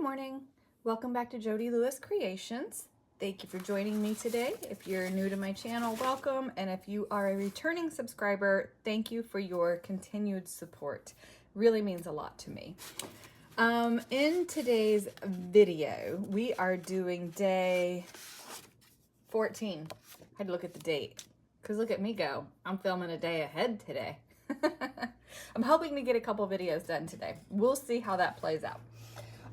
morning. Welcome back to Jody Lewis Creations. Thank you for joining me today. If you're new to my channel, welcome. And if you are a returning subscriber, thank you for your continued support. Really means a lot to me. In today's video, we are doing day 14. I had to look at the date because look at me go. I'm filming a day ahead today. I'm hoping to get a couple videos done today. We'll see how that plays out.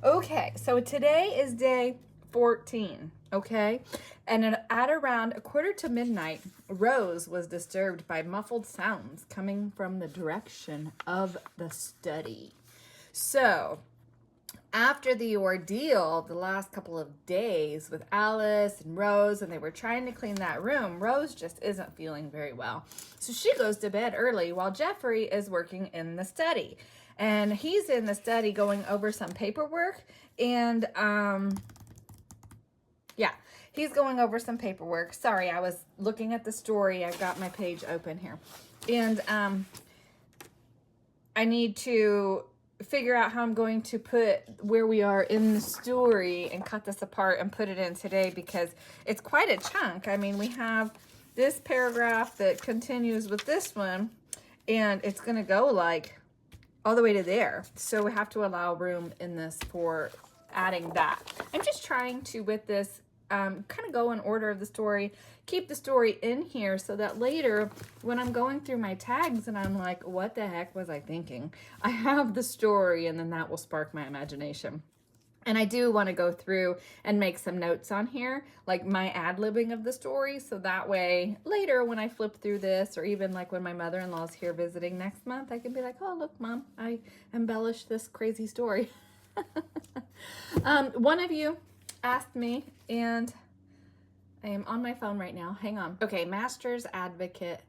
Okay, so today is day 14, okay? And at around 1:45 Rose was disturbed by muffled sounds coming from the direction of the study. So, after the ordeal the last couple of days with Alice and Rose, and they were trying to clean that room, Rose just isn't feeling very well. So she goes to bed early while Jeffrey is working in the study. And he's in the study going over some paperwork. And, yeah, he's going over some paperwork. Sorry, I was looking at the story. I've got my page open here. And I need to figure out how I'm going to put where we are in the story and cut this apart and put it in today because it's quite a chunk. I mean, we have this paragraph that continues with this one, and it's going to go like all the way to there. So we have to allow room in this for adding that. I'm just trying to, with this, kind of go in order of the story, keep the story in here so that later when I'm going through my tags and I'm like, what the heck was I thinking? I have the story, and then that will spark my imagination. And I do want to go through and make some notes on here, like my ad-libbing of the story, so that way later when I flip through this, or even like when my mother-in-law's here visiting next month, I can be like, oh, look, Mom, I embellished this crazy story. One of you asked me, and I am on my phone right now. Hang on. Okay, Master's Advocate,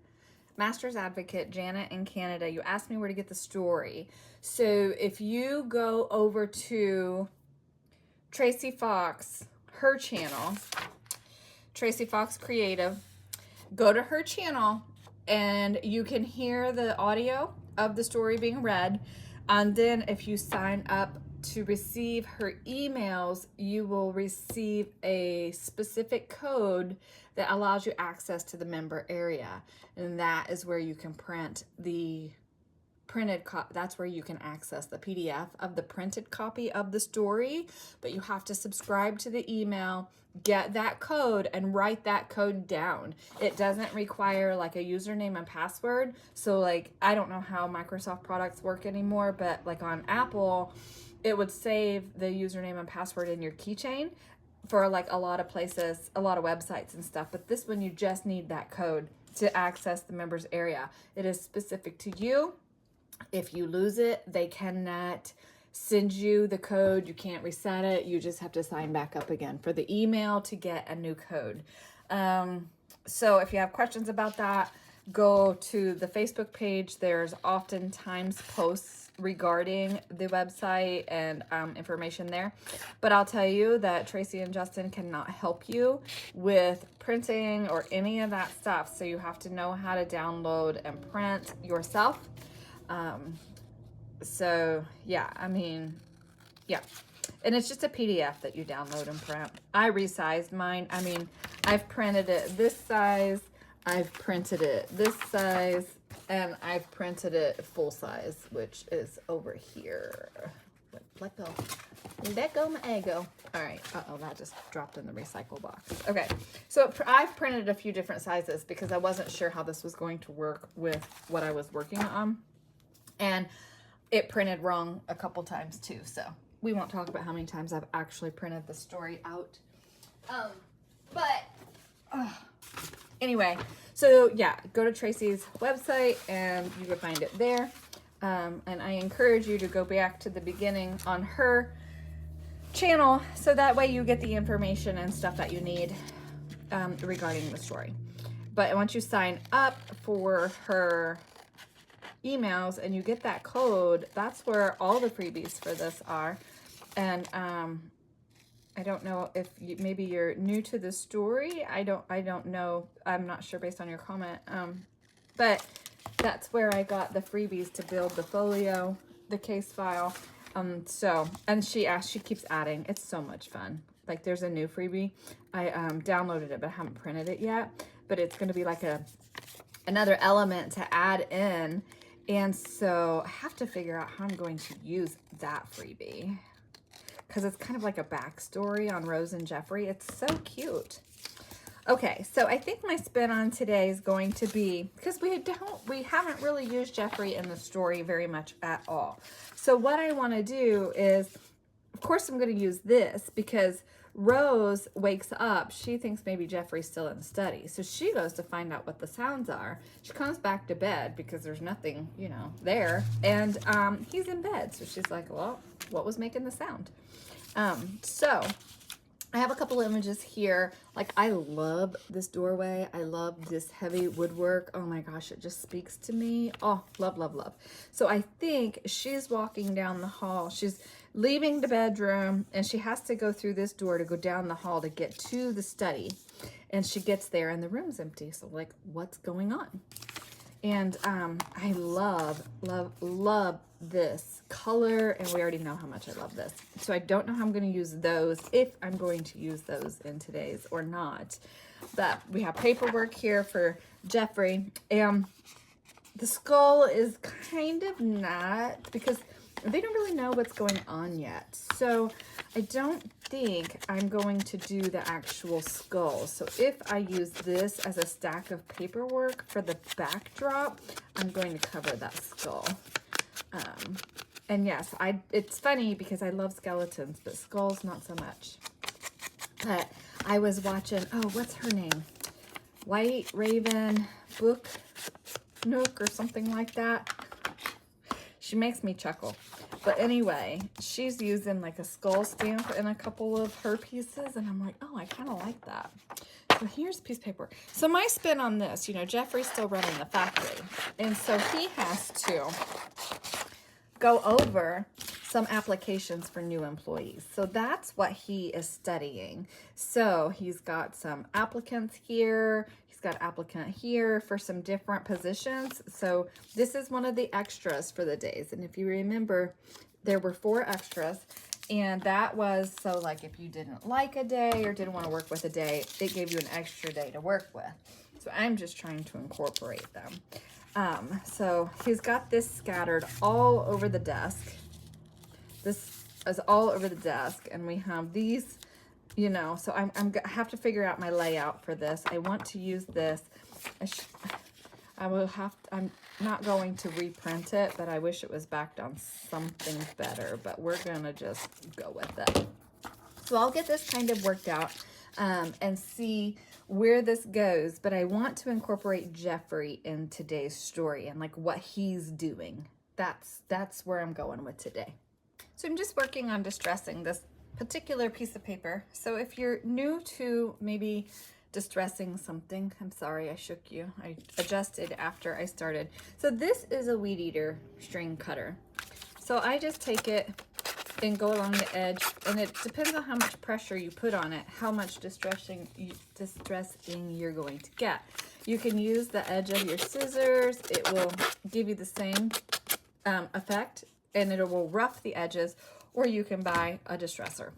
Janet in Canada. You asked me where to get the story. So if you go over to Tracy Fox, her channel, Tracy Fox Creative, go to her channel and you can hear the audio of the story being read. And then if you sign up to receive her emails, you will receive a specific code that allows you access to the member area. And that is where you can print the printed copy. That's where you can access the PDF of the printed copy of the story, but you have to subscribe to the email, get that code, and write that code down. It doesn't require like a username and password. So like, I don't know how Microsoft products work anymore, but like on Apple, it would save the username and password in your keychain for like a lot of places, a lot of websites and stuff. But this one, you just need that code to access the members area. It is specific to you. If you lose it, they cannot send you the code. You can't reset it. You just have to sign back up again for the email to get a new code. So if you have questions about that, go to the Facebook page. There's oftentimes posts regarding the website and information there. But I'll tell you that Tracy and Justin cannot help you with printing or any of that stuff. So you have to know how to download and print yourself. So yeah, I mean, yeah. And it's just a PDF that you download and print. I resized mine. I mean, I've printed it this size, I've printed it this size, and I've printed it full size, which is over here. Let go my ego. All right. Uh-oh, that just dropped in the recycle box. Okay. So I've printed a few different sizes because I wasn't sure how this was going to work with what I was working on. And it printed wrong a couple times too. So we won't talk about how many times I've actually printed the story out. Anyway, so yeah, go to Tracy's website and you can find it there. And I encourage you to go back to the beginning on her channel so that way you get the information and stuff that you need regarding the story. But once you sign up for her emails and you get that code, that's where all the freebies for this are. And I don't know if maybe you're new to the story. I don't know. I'm not sure based on your comment. But that's where I got the freebies to build the folio, the case file, And she keeps adding. It's so much fun. Like there's a new freebie. I downloaded it, but I haven't printed it yet. But it's going to be like another element to add in. And so I have to figure out how I'm going to use that freebie, because it's kind of like a backstory on Rose and Jeffrey. It's so cute. Okay, so I think my spin on today is going to be, because we haven't really used Jeffrey in the story very much at all. So what I want to do is, of course, I'm going to use this because Rose wakes up. She thinks maybe Jeffrey's still in the study. So she goes to find out what the sounds are. She comes back to bed because there's nothing, there. And he's in bed. So she's like, well, what was making the sound? So I have a couple images here. Like, I love this doorway. I love this heavy woodwork. Oh my gosh, it just speaks to me. Oh, love, love, love. So I think she's walking down the hall. She's leaving the bedroom and she has to go through this door to go down the hall to get to the study. And she gets there and the room's empty. So like, what's going on? And I love, love, love this color, and we already know how much I love this. So I don't know how I'm going to use those, if I'm going to use those in today's or not. But we have paperwork here for Jeffrey. And the skull is kind of not, because they don't really know what's going on yet. So I don't think I'm going to do the actual skull. So if I use this as a stack of paperwork for the backdrop, I'm going to cover that skull. And yes, it's funny because I love skeletons, but skulls not so much. But I was watching, what's her name? White Raven Book Nook or something like that. She makes me chuckle. But anyway, she's using like a skull stamp in a couple of her pieces. And I'm like, oh, I kind of like that. So here's a piece of paper. So my spin on this, Jeffrey's still running the factory. And so he has to go over some applications for new employees. So that's what he is studying. So he's got some applicants here. He's got applicant here for some different positions. So this is one of the extras for the days. And if you remember, there were 4 extras. And that was, so like if you didn't like a day or didn't want to work with a day, it gave you an extra day to work with. So I'm just trying to incorporate them. So he's got this scattered all over the desk. This is all over the desk, and we have these, so I have to figure out my layout for this. I want to use this. I'm not going to reprint it, but I wish it was backed on something better, but we're going to just go with it. So I'll get this kind of worked out and see where this goes, but I want to incorporate Jeffrey in today's story and like what he's doing. That's where I'm going with today. So I'm just working on distressing this particular piece of paper. So if you're new to maybe distressing something, I'm sorry I shook you. I adjusted after I started. So this is a weed eater string cutter. So I just take it and go along the edge, and it depends on how much pressure you put on it, how much distressing you're going to get. You can use the edge of your scissors. It will give you the same effect, and it will rough the edges, or you can buy a distressor.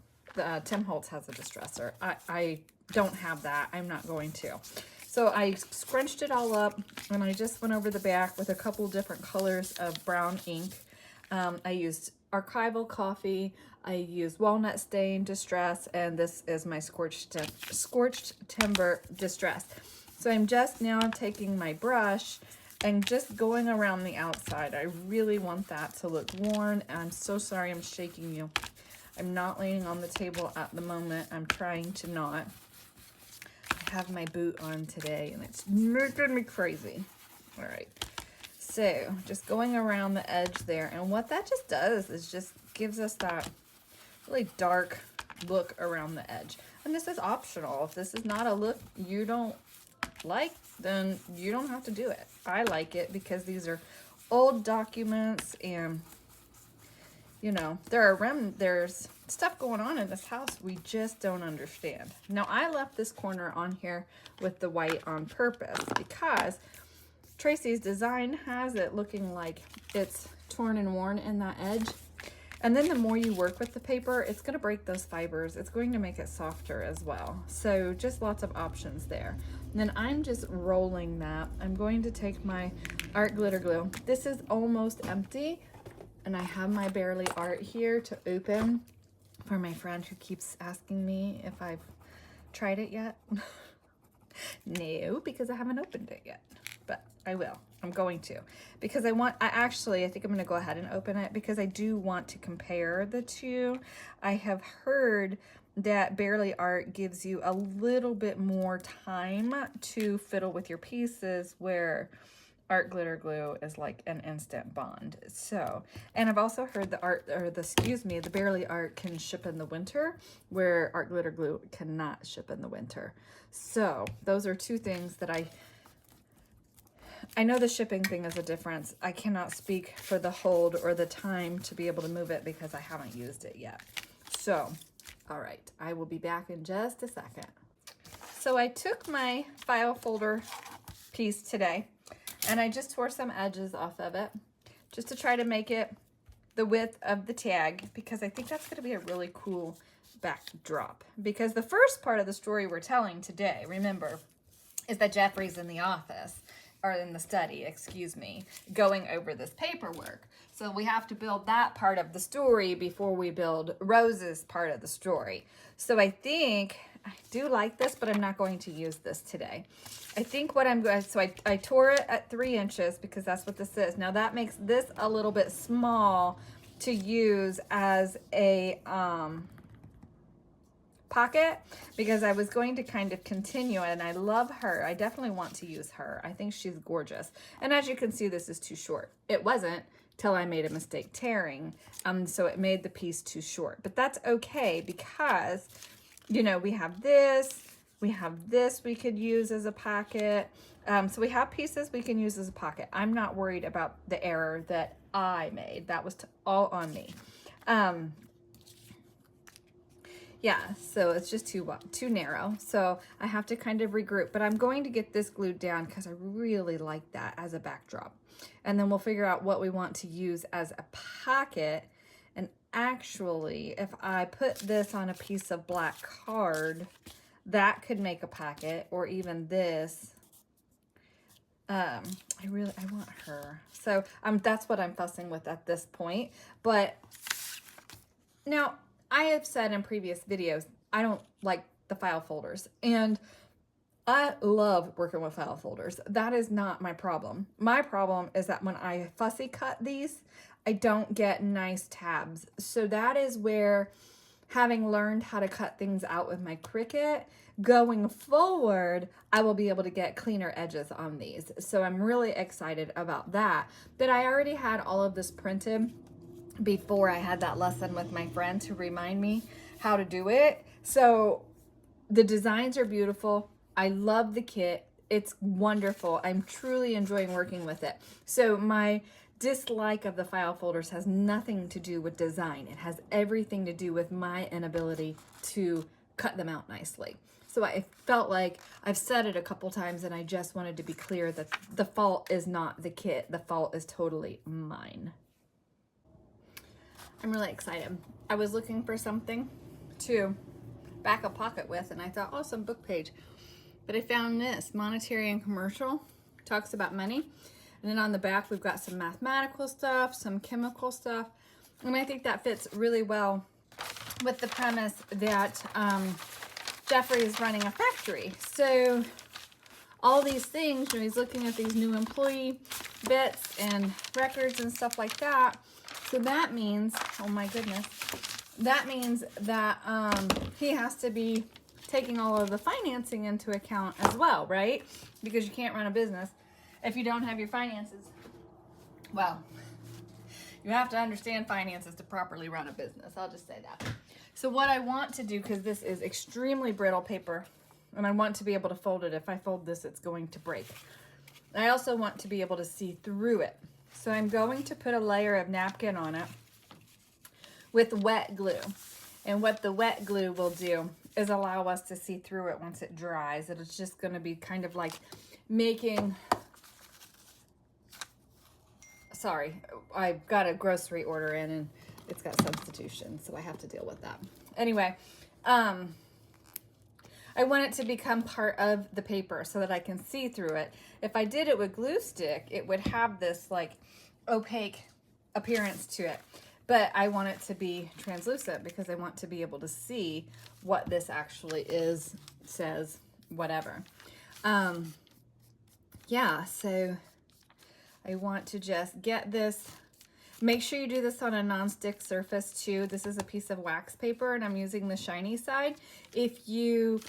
Tim Holtz has a distressor. I don't have that. I'm not going to. So I scrunched it all up, and I just went over the back with a couple different colors of brown ink. I used archival coffee. I used walnut stain distress, and this is my scorched timber distress. So I'm just now taking my brush and just going around the outside. I really want that to look worn. I'm so sorry I'm shaking you. I'm not laying on the table at the moment. I'm trying to not. I have my boot on today, and it's making me crazy. All right. So just going around the edge there. And what that just does is just gives us that really dark look around the edge. And this is optional. If this is not a look you don't like, then you don't have to do it. I like it because these are old documents, and there's stuff going on in this house we just don't understand. Now I left this corner on here with the white on purpose because Tracy's design has it looking like it's torn and worn in that edge. And then the more you work with the paper, it's going to break those fibers. It's going to make it softer as well. So just lots of options there. And then I'm just rolling that. I'm going to take my art glitter glue. This is almost empty. And I have my Barely Art here to open for my friend who keeps asking me if I've tried it yet. No, because I haven't opened it yet, but I will. I'm going to, because I think I'm going to go ahead and open it because I do want to compare the two. I have heard that Barely Art gives you a little bit more time to fiddle with your pieces, where art glitter glue is like an instant bond. So, and I've also heard the Barely Art can ship in the winter, where art glitter glue cannot ship in the winter. So those are two things that I know the shipping thing is a difference. I cannot speak for the hold or the time to be able to move it because I haven't used it yet. So, all right, I will be back in just a second. So I took my file folder piece today and I just tore some edges off of it just to try to make it the width of the tag, because I think that's going to be a really cool backdrop. Because the first part of the story we're telling today, remember, is that Jeffrey's in the office, or in the study, excuse me, going over this paperwork. So we have to build that part of the story before we build Rose's part of the story. So I think, I do like this, but I'm not going to use this today. I think what I'm going to, so I tore it at 3 inches because that's what this is. Now that makes this a little bit small to use as a pocket, because I was going to kind of continue it, and I love her. I definitely want to use her. I think she's gorgeous. And as you can see, this is too short. It wasn't till I made a mistake tearing, so it made the piece too short. But that's okay, because, you know, we have this we could use as a pocket. So we have pieces we can use as a pocket. I'm not worried about the error that I made. That was all on me. Yeah, so it's just too narrow. So I have to kind of regroup, but I'm going to get this glued down because I really like that as a backdrop. And then we'll figure out what we want to use as a pocket. And actually, if I put this on a piece of black card, that could make a pocket, or even this. I want her. So that's what I'm fussing with at this point. But now, I have said in previous videos, I don't like the file folders, and I love working with file folders. That is not my problem. My problem is that when I fussy cut these, I don't get nice tabs. So that is where, having learned how to cut things out with my Cricut, going forward, I will be able to get cleaner edges on these. So I'm really excited about that. But I already had all of this printed before I had that lesson with my friend to remind me how to do it. So the designs are beautiful. I love the kit. It's wonderful. I'm truly enjoying working with it. So my dislike of the file folders has nothing to do with design. It has everything to do with my inability to cut them out nicely. So I felt like I've said it a couple times, and I just wanted to be clear that the fault is not the kit. The fault is totally mine. I'm really excited. I was looking for something to back a pocket with, and I thought, oh, some book page. But I found this, Monetary and Commercial. Talks about money. And then on the back, we've got some mathematical stuff, some chemical stuff. And I think that fits really well with the premise that Jeffrey is running a factory. So all these things, when he's looking at these new employee bits and records and stuff like that, so that means, oh my goodness, that means that he has to be taking all of the financing into account as well, right? Because you can't run a business if you don't have your finances. Well, you have to understand finances to properly run a business. I'll just say that. So what I want to do, because this is extremely brittle paper, and I want to be able to fold it. If I fold this, it's going to break. I also want to be able to see through it. So I'm going to put a layer of napkin on it with wet glue. And what the wet glue will do is allow us to see through it once it dries. And it's just going to be kind of like making... Sorry, I got a grocery order in, and it's got substitution, so I have to deal with that. Anyway, I want it to become part of the paper so that I can see through it. If I did it with glue stick, it would have this like opaque appearance to it. But I want it to be translucent because I want to be able to see what this actually is, says, whatever. Yeah, so I want to just get this. Make sure you do this on a non-stick surface too. This is a piece of wax paper and I'm using the shiny side. If you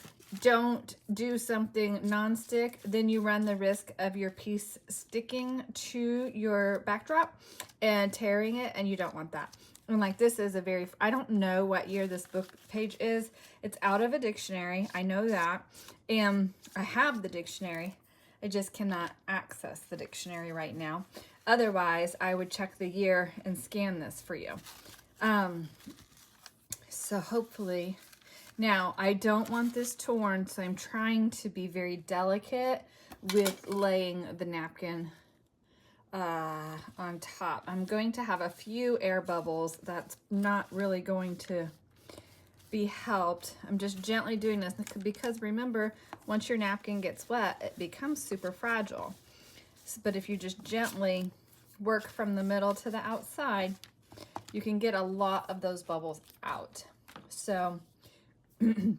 don't do something non-stick, then you run the risk of your piece sticking to your backdrop and tearing it, and you don't want that. And like this is a very, I don't know what year this book page is. It's out of a dictionary. I know that. And I have the dictionary. I just cannot access the dictionary right now. Otherwise, I would check the year and scan this for you. So hopefully, now I don't want this torn, so I'm trying to be very delicate with laying the napkin on top. I'm going to have a few air bubbles. That's not really going to be helped. I'm just gently doing this because remember, once your napkin gets wet, it becomes super fragile. But if you just gently work from the middle to the outside, you can get a lot of those bubbles out. So I'm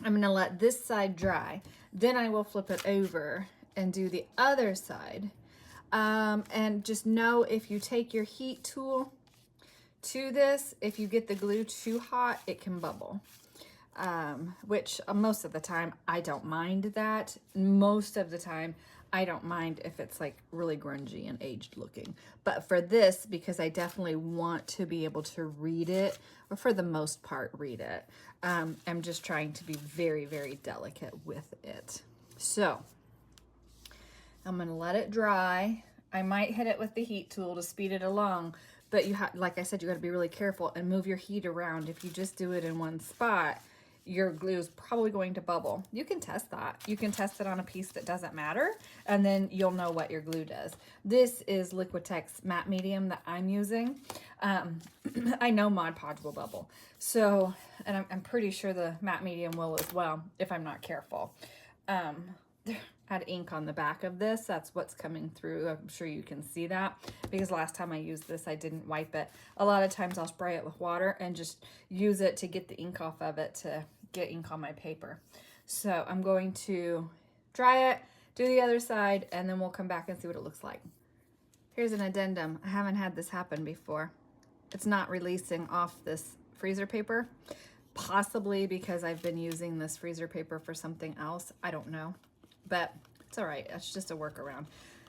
gonna let this side dry. Then I will flip it over and do the other side. And just know if you take your heat tool to this, if you get the glue too hot, it can bubble. Which most of the time, I don't mind that. Most of the time, I don't mind if it's like really grungy and aged looking. But for this, because I definitely want to be able to read it, or for the most part, read it, I'm just trying to be very, very delicate with it. So I'm gonna let it dry. I might hit it with the heat tool to speed it along, but you have, like I said, you gotta be really careful and move your heat around. If you just do it in one spot, your glue is probably going to bubble. You can test that. You can test it on a piece that doesn't matter, and then you'll know what your glue does. This is Liquitex matte medium that I'm using. I know Mod Podge will bubble. So, and I'm pretty sure the matte medium will as well, if I'm not careful. Had ink on the back of this. That's what's coming through. I'm sure you can see that because last time I used this, I didn't wipe it. A lot of times I'll spray it with water and just use it to get the ink off of it to get ink on my paper. So I'm going to dry it, do the other side, and then we'll come back and see what it looks like. Here's an addendum. I haven't had this happen before. It's not releasing off this freezer paper, possibly because I've been using this freezer paper for something else. I don't know. But it's all right. It's just a workaround.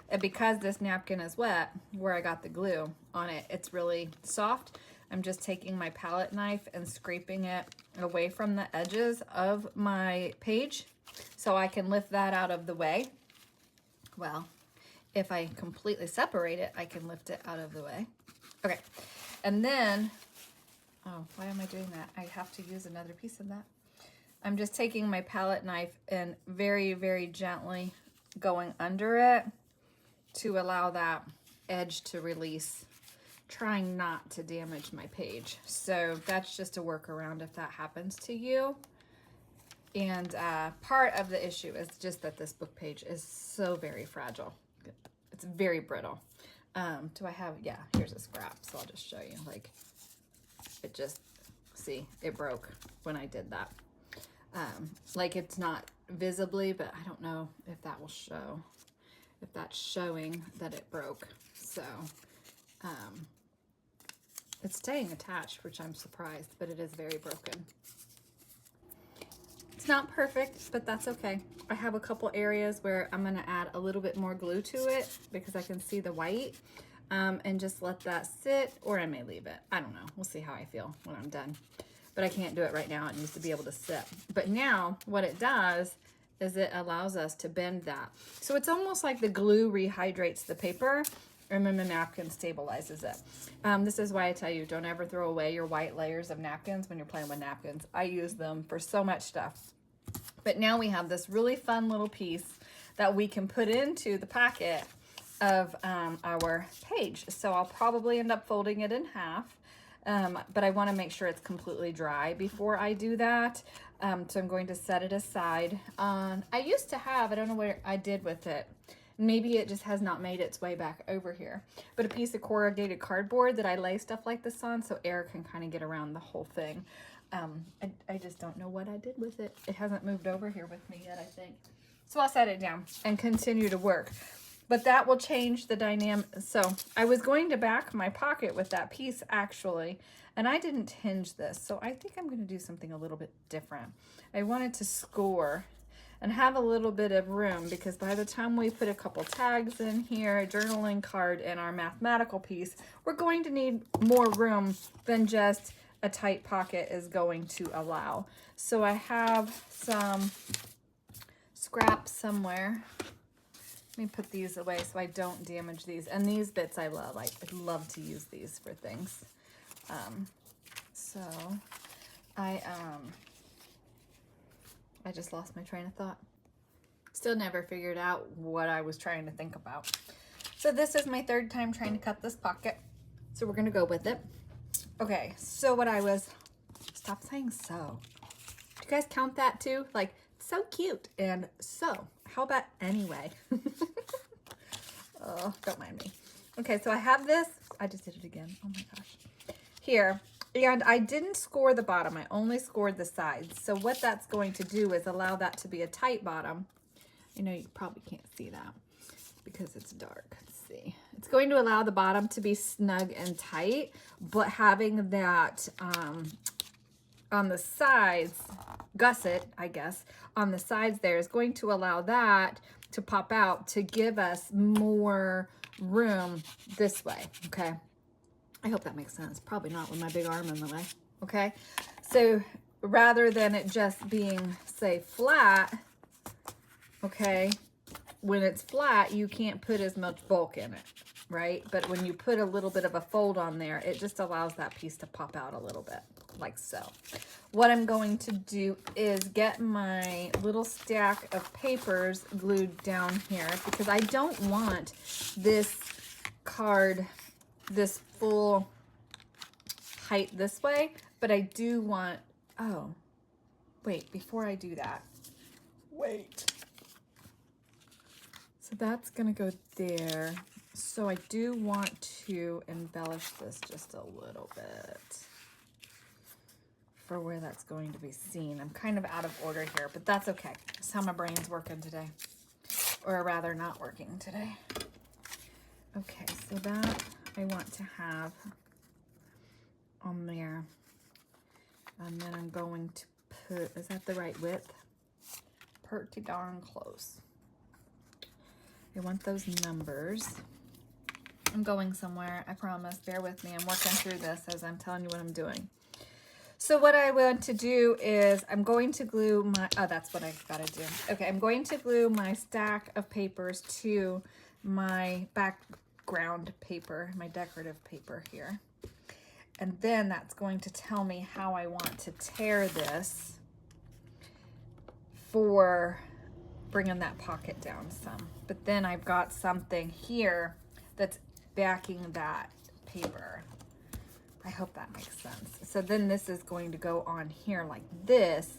And because this napkin is wet, where I got the glue on it, it's really soft. I'm just taking my palette knife and scraping it away from the edges of my page so I can lift that out of the way. Well, if I completely separate it, I can lift it out of the way. Okay. And then, oh, why am I doing that? I have to use another piece of that. I'm just taking my palette knife and very, very gently going under it to allow that edge to release, trying not to damage my page. So that's just a workaround if that happens to you. And part of the issue is just that this book page is so very fragile. It's very brittle. Do I have, yeah, here's a scrap. So I'll just show you, like, it just, see, it broke when I did that. Like it's not visibly, but I don't know if that will show, if that's showing that it broke. So, it's staying attached, which I'm surprised, but it is very broken. It's not perfect, but that's okay. I have a couple areas where I'm gonna add a little bit more glue to it because I can see the white, and just let that sit, or I may leave it. I don't know. We'll see how I feel when I'm done. But I can't do it right now. It needs to be able to sit. But now what it does is it allows us to bend that. So it's almost like the glue rehydrates the paper and then the napkin stabilizes it. This is why I tell you, don't ever throw away your white layers of napkins when you're playing with napkins. I use them for so much stuff. But now we have this really fun little piece that we can put into the pocket of our page. So I'll probably end up folding it in half. but I want to make sure it's completely dry before I do that. So I'm going to set it aside. I used to have, I don't know what I did with it. Maybe it just has not made its way back over here. But a piece of corrugated cardboard that I lay stuff like this on so air can kind of get around the whole thing. I just don't know what I did with it. It hasn't moved over here with me yet, I think. So I'll set it down and continue to work. But that will change the dynamic. So I was going to back my pocket with that piece actually, and I didn't hinge this. So I think I'm going to do something a little bit different. I wanted to score and have a little bit of room, because by the time we put a couple tags in here, a journaling card, and our mathematical piece, we're going to need more room than just a tight pocket is going to allow. So I have some scraps somewhere. Let me put these away so I don't damage these. And these bits I love. I love to use these for things. So I just lost my train of thought. Still never figured out what I was trying to think about. So this is my third time trying to cut this pocket. So we're gonna go with it. Okay, so what I was, stop saying so. Do you guys count that too? Like, so cute and so. How about anyway? Oh, don't mind me. Okay, so I have this. I just did it again. Oh my gosh. Here. And I didn't score the bottom. I only scored the sides. So what that's going to do is allow that to be a tight bottom. You know, you probably can't see that because it's dark. Let's see. It's going to allow the bottom to be snug and tight, but having that on the sides, gusset, I guess, on the sides there is going to allow that to pop out to give us more room this way, okay? I hope that makes sense. Probably not with my big arm in the way, okay? So rather than it just being, say, flat, okay, when it's flat, you can't put as much bulk in it, right? But when you put a little bit of a fold on there, it just allows that piece to pop out a little bit, like so. What I'm going to do is get my little stack of papers glued down here, because I don't want this card, this full height this way, but I do want, oh, wait, before I do that, wait. So that's gonna go there. So I do want to embellish this just a little bit for where that's going to be seen. I'm kind of out of order here, but that's okay. That's how my brain's working today, or rather not working today. Okay, so that I want to have on there. And then I'm going to put, is that the right width? Pretty darn close. I want those numbers. I'm going somewhere, I promise. Bear with me. I'm working through this as I'm telling you what I'm doing. So what I want to do is I'm going to glue my, oh, that's what I gotta do. Okay, I'm going to glue my stack of papers to my background paper, my decorative paper here. And then that's going to tell me how I want to tear this for bringing that pocket down some. But then I've got something here that's backing that paper. I hope that makes sense. So then this is going to go on here like this,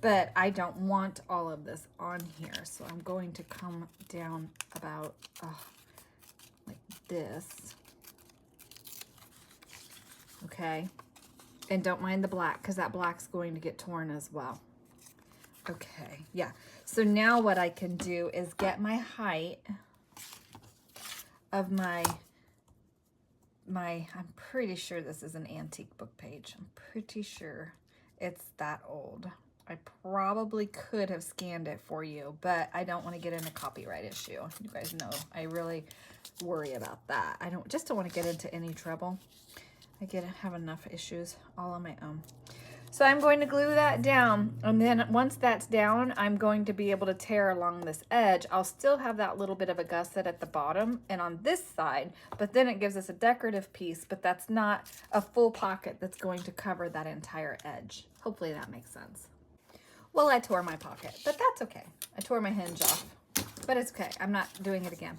but I don't want all of this on here. So I'm going to come down about like this. Okay. And don't mind the black, because that black's going to get torn as well. Okay, yeah. So now what I can do is get my height of my, I'm pretty sure this is an antique book page. I'm pretty sure it's that old. I probably could have scanned it for you, but I don't want to get in a copyright issue. You guys know I really worry about that. I just don't want to get into any trouble. I have enough issues all on my own. So I'm going to glue that down, and then once that's down, I'm going to be able to tear along this edge. I'll still have that little bit of a gusset at the bottom and on this side, but then it gives us a decorative piece, but that's not a full pocket that's going to cover that entire edge. Hopefully that makes sense. Well, I tore my pocket, but that's okay. I tore my hinge off, but it's okay. I'm not doing it again.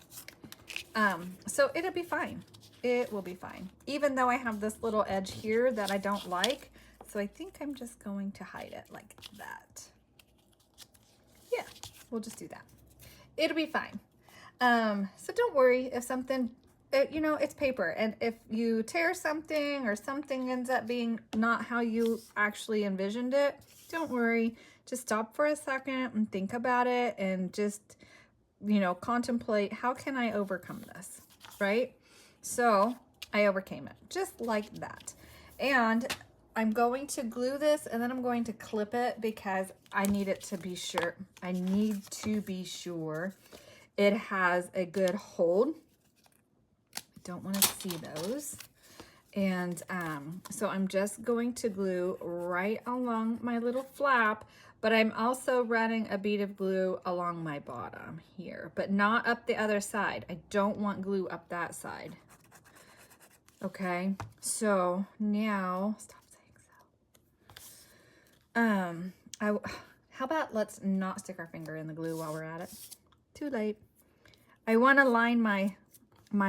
So it'll be fine. It will be fine. Even though I have this little edge here that I don't like. So I think I'm just going to hide it like that. Yeah, we'll just do that. It'll be fine. So don't worry if something, you know, it's paper. And if you tear something or something ends up being not how you actually envisioned it, don't worry. Just stop for a second and think about it and just, you know, contemplate, how can I overcome this, right? So I overcame it just like that. And I'm going to glue this and then I'm going to clip it because I need it to be sure. I need to be sure it has a good hold. I don't want to see those. And so I'm just going to glue right along my little flap, but I'm also running a bead of glue along my bottom here, but not up the other side. I don't want glue up that side. Okay, so now, stop saying so. How about let's not stick our finger in the glue while we're at it. Too late. I want to line my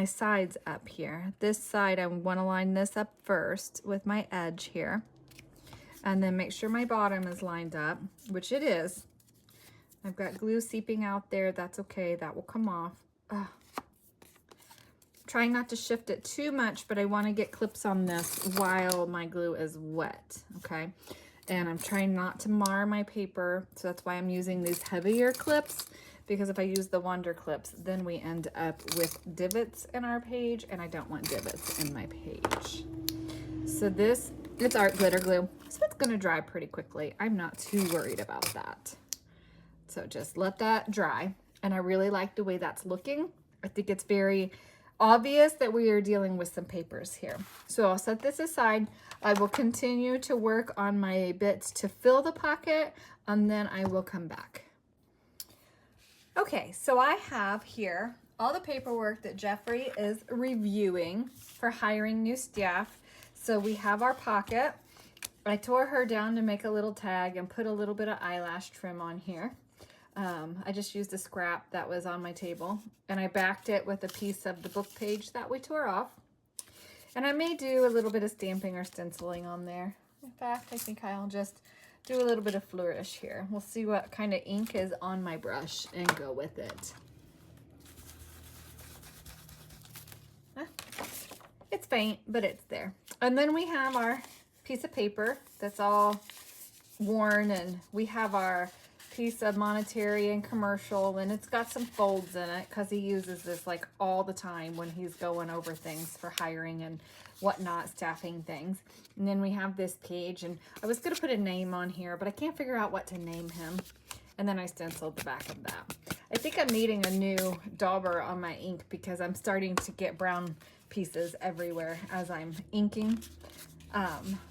sides up here. This side, I want to line this up first with my edge here. And then make sure my bottom is lined up, which it is. I've got glue seeping out there. That's okay. That will come off. Ugh. Trying not to shift it too much, but I want to get clips on this while my glue is wet, okay? And I'm trying not to mar my paper, so that's why I'm using these heavier clips, because if I use the Wonder clips, then we end up with divots in our page, and I don't want divots in my page. So this, it's art glitter glue, so it's gonna dry pretty quickly. I'm not too worried about that. So just let that dry, and I really like the way that's looking. I think it's very obvious that we are dealing with some papers here. So I'll set this aside. I will continue to work on my bits to fill the pocket, and then I will come back. Okay, so I have here all the paperwork that Jeffrey is reviewing for hiring new staff. So we have our pocket. I tore her down to make a little tag and put a little bit of eyelash trim on here. I just used a scrap that was on my table, and I backed it with a piece of the book page that we tore off. And I may do a little bit of stamping or stenciling on there. In fact, I think I'll just do a little bit of flourish here. We'll see what kind of ink is on my brush and go with it. It's faint, but it's there. And then we have our piece of paper that's all worn, and we have our piece of monetary and commercial, and it's got some folds in it because he uses this like all the time when he's going over things for hiring and whatnot, staffing things. And then we have this page, and I was gonna put a name on here, but I can't figure out what to name him. And then I stenciled the back of that. I think I'm needing a new dauber on my ink because I'm starting to get brown pieces everywhere as I'm inking.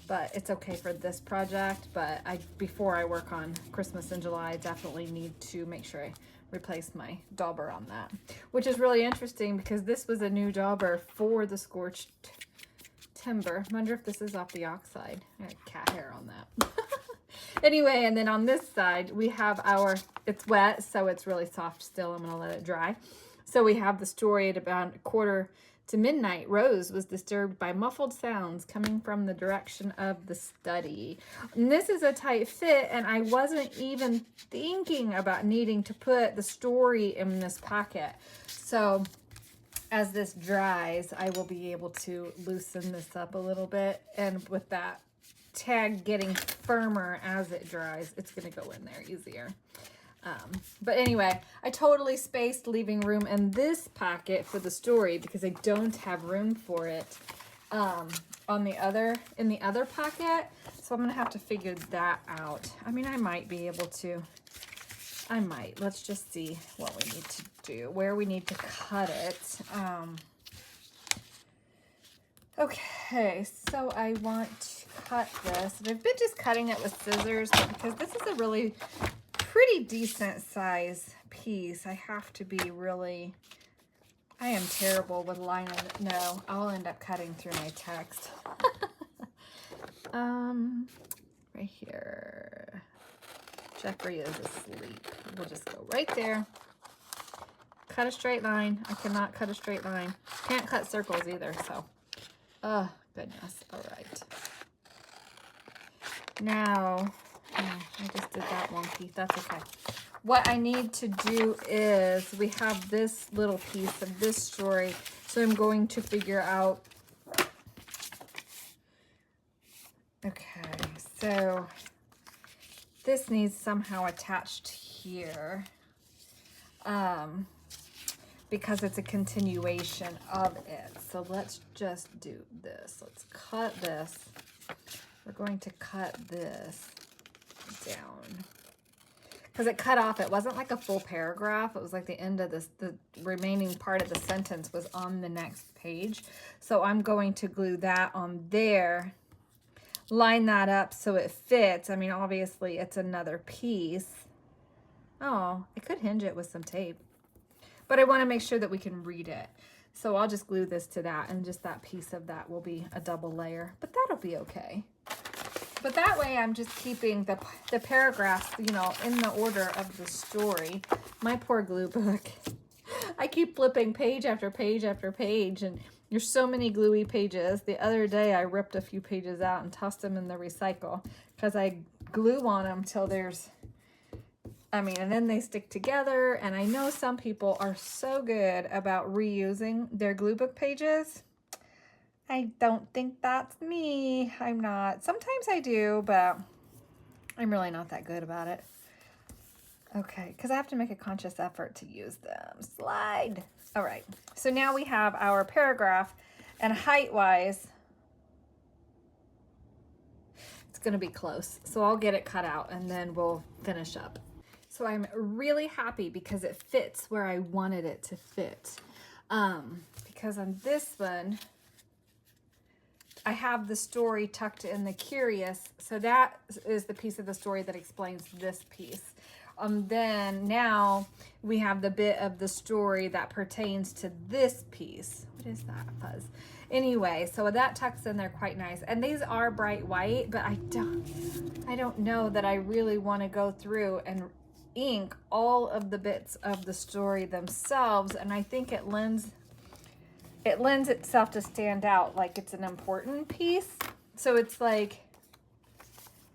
But it's okay for this project, but before I work on Christmas in July, I definitely need to make sure I replace my dauber on that, which is really interesting because this was a new dauber for the scorched timber. I wonder if this is off the oxide. I got cat hair on that. Anyway, and then on this side, we have it's wet, so it's really soft still. I'm gonna let it dry. So we have the story at about 1:45 Rose was disturbed by muffled sounds coming from the direction of the study. And this is a tight fit, and I wasn't even thinking about needing to put the story in this pocket. So as this dries, I will be able to loosen this up a little bit, and with that tag getting firmer as it dries, it's going to go in there easier. But anyway, I totally spaced leaving room in this pocket for the story because I don't have room for it in the other pocket. So I'm gonna have to figure that out. I mean, I might be able to. I might. Let's just see what we need to do, where we need to cut it. Okay, so I want to cut this. And I've been just cutting it with scissors, but because this is a really pretty decent size piece, I have to be really, I am terrible with lining. No, I'll end up cutting through my text. Right here. Jeffrey is asleep. We'll just go right there. cut a straight line. I cannot cut a straight line. Can't cut circles either, so. Oh, goodness. All right. Now, oh, I just did that wonky. That's okay. What I need to do is, we have this little piece of this story, so I'm going to figure out. Okay, so this needs somehow attached here, because it's a continuation of it. So let's just do this. Let's cut this. We're going to cut this down. Because it cut off, it wasn't like a full paragraph. It was like the end of this, the remaining part of the sentence was on the next page. So I'm going to glue that on there, line that up so it fits. I mean, obviously it's another piece. Oh, I could hinge it with some tape, but I want to make sure that we can read it. So I'll just glue this to that, and just that piece of that will be a double layer, but that'll be okay. But that way I'm just keeping the paragraphs, you know, in the order of the story. My poor glue book. I keep flipping page after page after page, and there's so many gluey pages. The other day I ripped a few pages out and tossed them in the recycle because I glue on them till there's, I mean, and then they stick together. And I know some people are so good about reusing their glue book pages. I don't think that's me. I'm not. Sometimes I do, but I'm really not that good about it. Okay, because I have to make a conscious effort to use them. Slide. All right, so now we have our paragraph, and height-wise, it's going to be close. So I'll get it cut out, and then we'll finish up. So I'm really happy because it fits where I wanted it to fit. Because on this one, I have the story tucked in the curious. So that is the piece of the story that explains this piece. Then now we have the bit of the story that pertains to this piece. What is that fuzz? Anyway, so that tucks in there quite nice. And these are bright white, but I don't know that I really want to go through and ink all of the bits of the story themselves. And I think it lends itself to stand out like it's an important piece. So it's like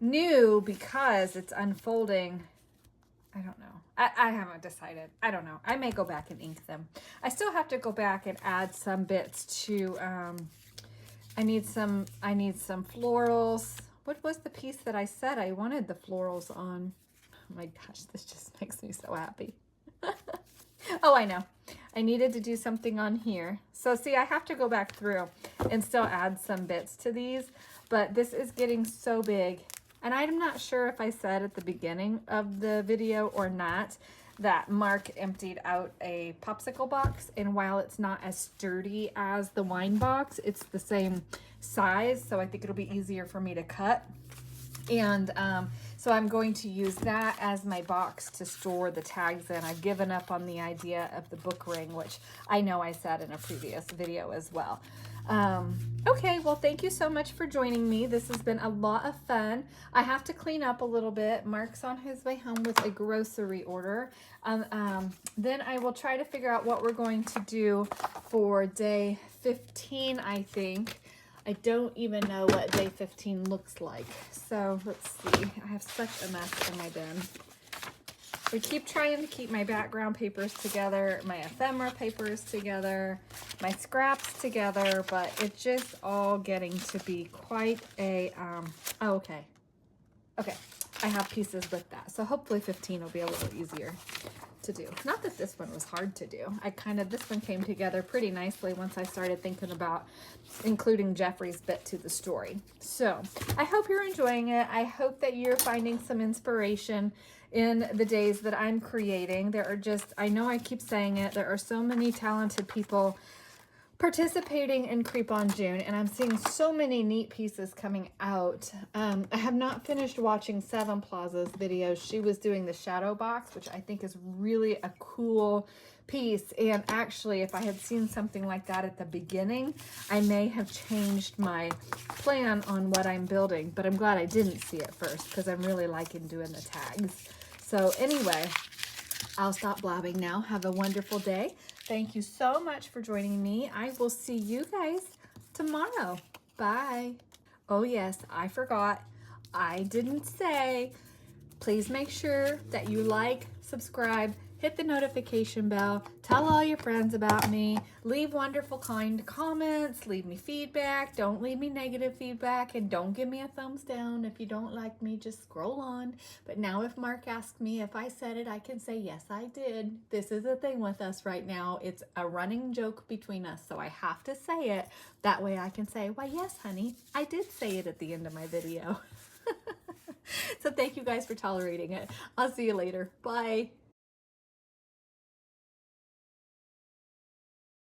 new because it's unfolding. I don't know. I haven't decided. I don't know. I may go back and ink them. I still have to go back and add some bits to, I need some florals. What was the piece that I said I wanted the florals on? Oh my gosh, this just makes me so happy. Oh, I know. I needed to do something on here. So see, I have to go back through and still add some bits to these, but this is getting so big. And I'm not sure if I said at the beginning of the video or not that Mark emptied out a popsicle box. And while it's not as sturdy as the wine box, it's the same size. So I think it'll be easier for me to cut. And so I'm going to use that as my box to store the tags in. I've given up on the idea of the book ring, which I know I said in a previous video as well. Okay, well, thank you so much for joining me. This has been a lot of fun. I have to clean up a little bit. Mark's on his way home with a grocery order. Then I will try to figure out what we're going to do for day 15, I think. I don't even know what day 15 looks like. So let's see. I have such a mess in my bin. I keep trying to keep my background papers together, my ephemera papers together, my scraps together, but it's just all getting to be quite a, oh, okay. Okay, I have pieces with that. So hopefully 15 will be a little easier to do. Not that this one was hard to do. This one came together pretty nicely once I started thinking about including Jeffrey's bit to the story. So I hope you're enjoying it. I hope that you're finding some inspiration in the days that I'm creating. There are just, I know I keep saying it, there are so many talented people participating in Creep on June, and I'm seeing so many neat pieces coming out. I have not finished watching Seven Plaza's videos. She was doing the shadow box, which I think is really a cool piece. And actually, if I had seen something like that at the beginning, I may have changed my plan on what I'm building, but I'm glad I didn't see it first because I'm really liking doing the tags. So anyway, I'll stop blabbing now. Have a wonderful day. Thank you so much for joining me. I will see you guys tomorrow. Bye. Oh yes, I forgot. I didn't say, please make sure that you like, subscribe, hit the notification bell, tell all your friends about me, leave wonderful, kind comments, leave me feedback, don't leave me negative feedback, and don't give me a thumbs down. If you don't like me, just scroll on. But now if Mark asked me if I said it, I can say, yes, I did. This is a thing with us right now. It's a running joke between us, so I have to say it. That way I can say, why, yes, honey, I did say it at the end of my video. So thank you guys for tolerating it. I'll see you later. Bye.